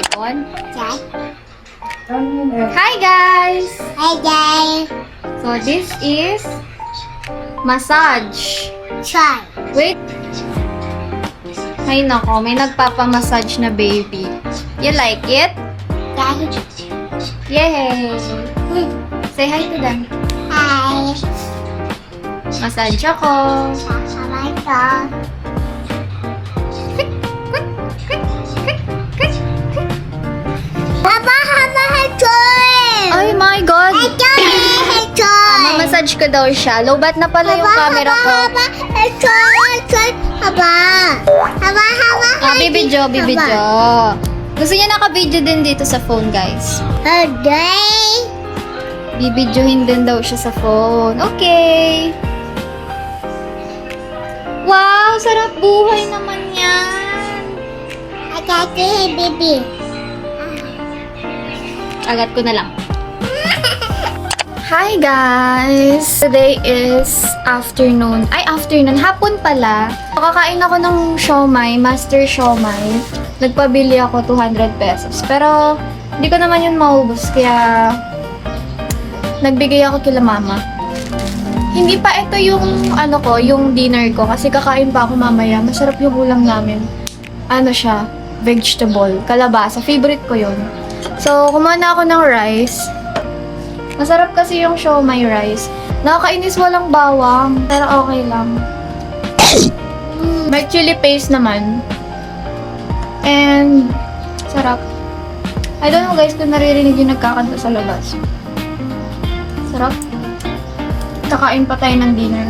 mic on? Yes. Hi guys! Hi guys. So this is massage. Try. Wait. Ay nako, may nagpapamassage na baby. You like it? Guys. Yay! Say hi to them. Hi. Massage ako. Sasabay ko. Haba, Hector! Oh my God! Hector! Mamassage ko daw siya. Lobat na pala yung camera ko. Hector! Haba! Bibidyo. Gusto niya naka-video din dito sa phone, guys. Today! Bibidyohin din daw siya sa phone. Okay. Wow! Sarap buhay naman yan. I got to hit baby. Agat ko na lang. Hi guys! Today is afternoon. Hapon pala. Kakain ako ng siomai, master siomai. Nagpabili ako 200 pesos. Pero, hindi ko naman yun maubos. Kaya, nagbigay ako kila mama. Hindi pa ito yung, yung dinner ko. Kasi kakain pa ako mamaya. Masarap yung ulam namin. Vegetable. Kalabasa. Favorite ko yun. So, kumuha na ako ng rice. Masarap kasi yung siomai rice. Nakakainis walang bawang, pero okay lang. May chili paste naman. And, sarap. I don't know guys kung naririnig yung nagkakanta sa labas. Sarap. Kakain pa tayo ng dinner.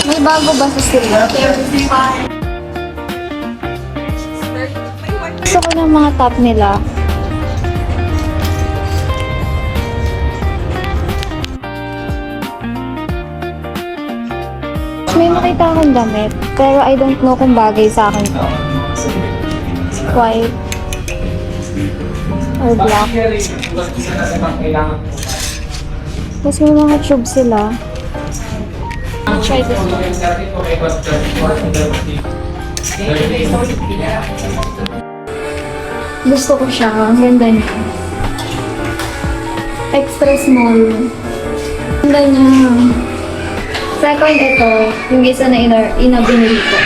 May bago ba sa sila? Gusto ko ng mga top nila. May makita akong damit, pero I don't know kung bagay sa akin to. White or black. Tapos may mga tube sila. Try this one. Gusto ko siya. Ang ganda niya. Extra small. Ang ganda niya. Second ito, yung isa na inabinili ko.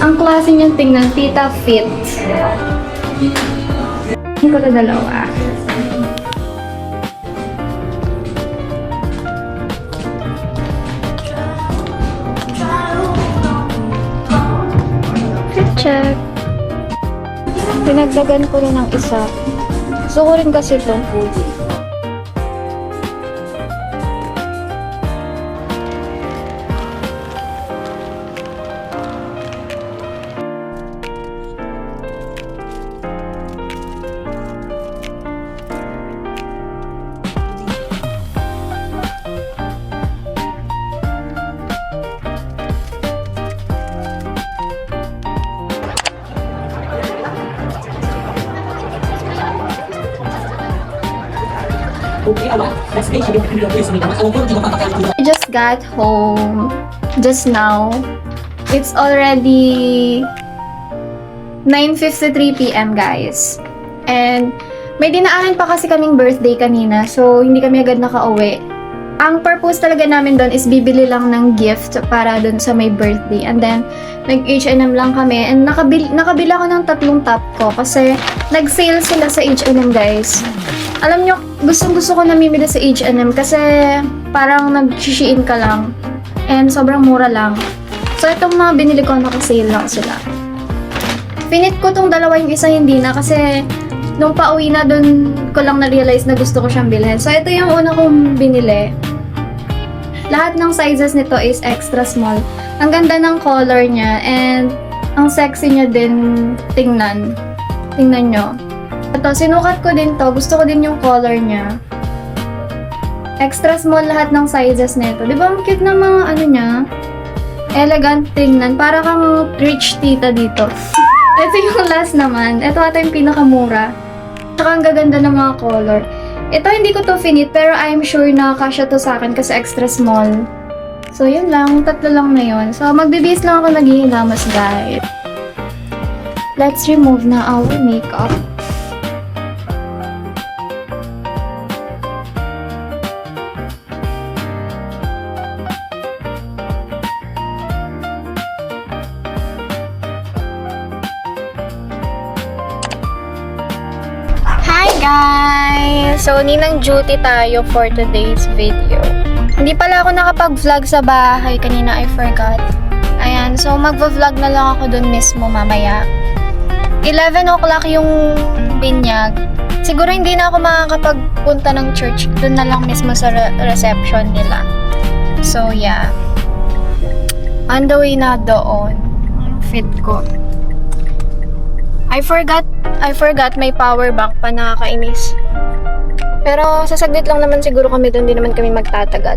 Ang klase niyang tingnan, Tita Fit. Hindi ko ito dalawa. Check. Pinagdagan ko rin ng isa. Gusto ko rin kasi ito. I just got home just now. It's already 9:53 p.m. guys. And May dinaanan pa kasi kaming birthday kanina, so hindi kami agad nakauwi. Ang purpose talaga namin doon is bibili lang ng gift para doon sa may birthday. And then, nag-H&M lang kami. And nakabili ako ng 3 top ko kasi nag-sale sila sa H&M, guys. Alam nyo, gustong-gusto ko namimili sa H&M kasi parang nag-shein ka lang. And sobrang mura lang. So, itong mga binili ko, naka-sale lang sila. Pinit ko tong dalawa, yung isa hindi na kasi nung pauwi na dun ko lang na-realize na gusto ko siyang bilhin. So, ito yung una kong binili. Lahat ng sizes nito is extra small. Ang ganda ng color niya and ang sexy niya din tingnan. Tingnan nyo. Ito, sinukat ko din to. Gusto ko din yung color niya. Extra small lahat ng sizes nito. Di ba ang cute ng mga ano niya? Elegant tingnan. Para kang rich tita dito. Ito yung last naman. Ito ata yung pinakamura. Tsaka ang gaganda ng mga color. Ito hindi ko to finit pero I'm sure na kasya to sa akin kasi extra small. So yun lang, 3 lang na yun. So magbibis lang ako naghihilamos guys. Let's remove na our makeup. Hi guys! So, ninang duty tayo for today's video. Hindi pala ako nakapag-vlog sa bahay. Kanina I forgot. Ayan, so magva-vlog na lang ako dun mismo mamaya. 11 o'clock yung binyag. Siguro hindi na ako makakapagpunta ng church. Dun na lang mismo sa reception nila. So, yeah. On the way na doon. Fit ko. I forgot may power bank pa, nakakainis. Pero sasaglit lang naman siguro kami doon, di naman kami magtatagal.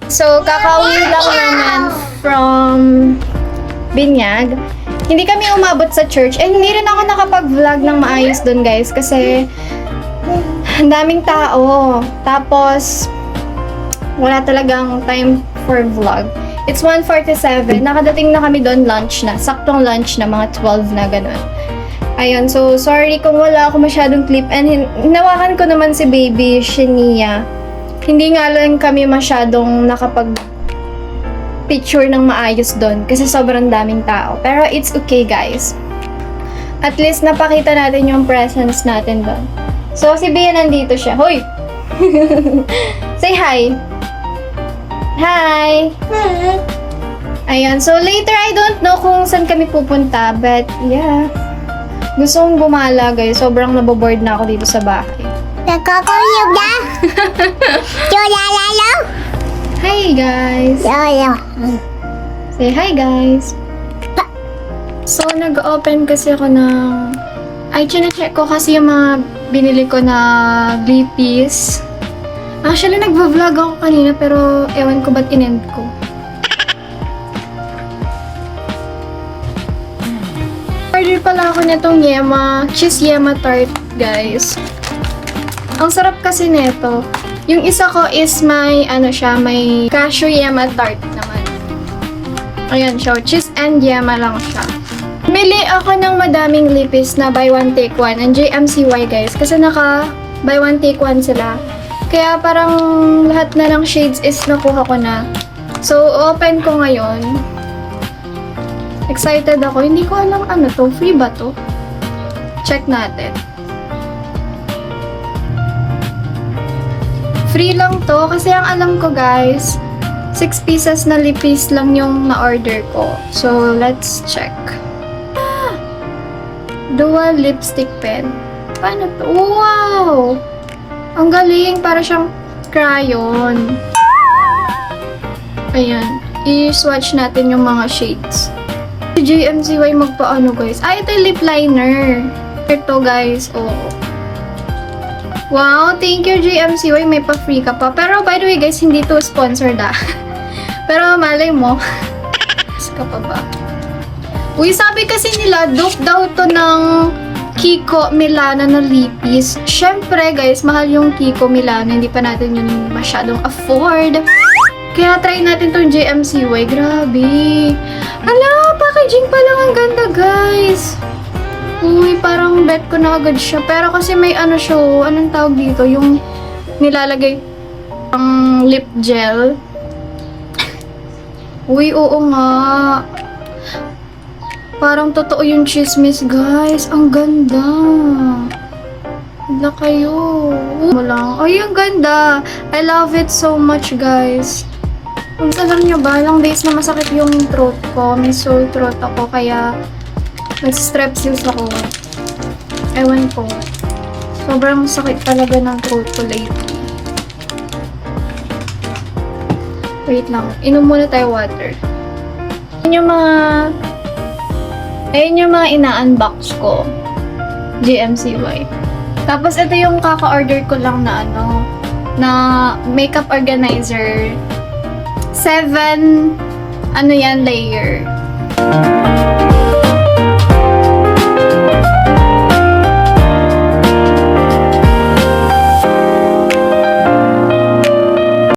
So, kakauwi lang naman from Binyag. Hindi kami umabot sa church. And hindi rin ako nakapag-vlog ng maayos doon, guys. Kasi, ang daming tao. Tapos, wala talagang time for vlog. It's 1:47. Nakadating na kami doon, lunch na. Saktong lunch na, mga 12 na gano'n. Ayun, so, sorry kung wala ako masyadong clip. And hinawakan ko naman si baby, Shania. Hindi nga lang kami masyadong picture ng maayos doon kasi sobrang daming tao. Pero it's okay, guys. At least napakita natin yung presence natin doon. So, si Bea nandito siya. Hoy! Say hi! Hi! Ayan. So, later, I don't know kung saan kami pupunta. But, yeah. Gusto kong gumala, guys. Sobrang naboboard na ako dito sa bahay. Nagkakuyog na. Lalo. Hi, guys! Lalo. Say hi, guys! So, nag-open kasi ako ng... Ay, chine-check ko kasi yung mga binili ko na lippies. Actually, nagva-vlog ako kanina pero ewan ko ba't in-end ko. Order pala ako nitong cheese yema tart, guys. Ang sarap kasi nito. Yung isa ko is may cashew yema tart naman. Ayan siya, cheese and yema lang siya. Bili ako ng madaming lippies na buy one take one and JMCY, guys, kasi naka buy one take one sila. Kaya parang lahat na ng shades is nakuha ko na. So, open ko ngayon. Excited ako. Hindi ko alam ano to. Free ba to? Check natin. Free lang to kasi ang alam ko, guys, 6 pieces na lippies lang yung na-order ko. So, let's check. Dual lipstick pen. Paano to? Wow! Ang galing. Para siyang crayon. Ayan. I-swatch natin yung mga shades. Si JMCY magpaano, guys. Ito yung lip liner. Ito, guys. Oh. Wow, thank you JMCY, may pa-free ka pa. Pero by the way, guys, hindi to sponsored ah. Pero malay mo. Ka pa ba? Uy, sabi kasi nila, dupe daw to ng Kiko Milano na lipis. Syempre, guys, mahal yung Kiko Milano. Hindi pa natin yun masyadong afford. Kaya try natin tong JMCY. Grabe. Hala, packaging pa lang ang ganda, guys. Uy, parang bet ko na agad siya. Pero kasi may ano siya, anong tawag dito? Yung nilalagay ang lip gel. Uy, oo nga. Parang totoo yung chismis, guys. Ang ganda. Wala kayo. Mo lang. Ay, ang ganda. I love it so much, guys. Kung alam nyo ba, ilang days na masakit yung throat ko. May sore throat ako, kaya nag-strepsils ako. Ewan ko. Sobrang sakit talaga ng throat ko lately. Wait lang. Inom muna tayo water. Ayun yung mga ina-unbox ko. GMCY. Tapos ito yung kaka-order ko lang na na makeup organizer. 7 layer.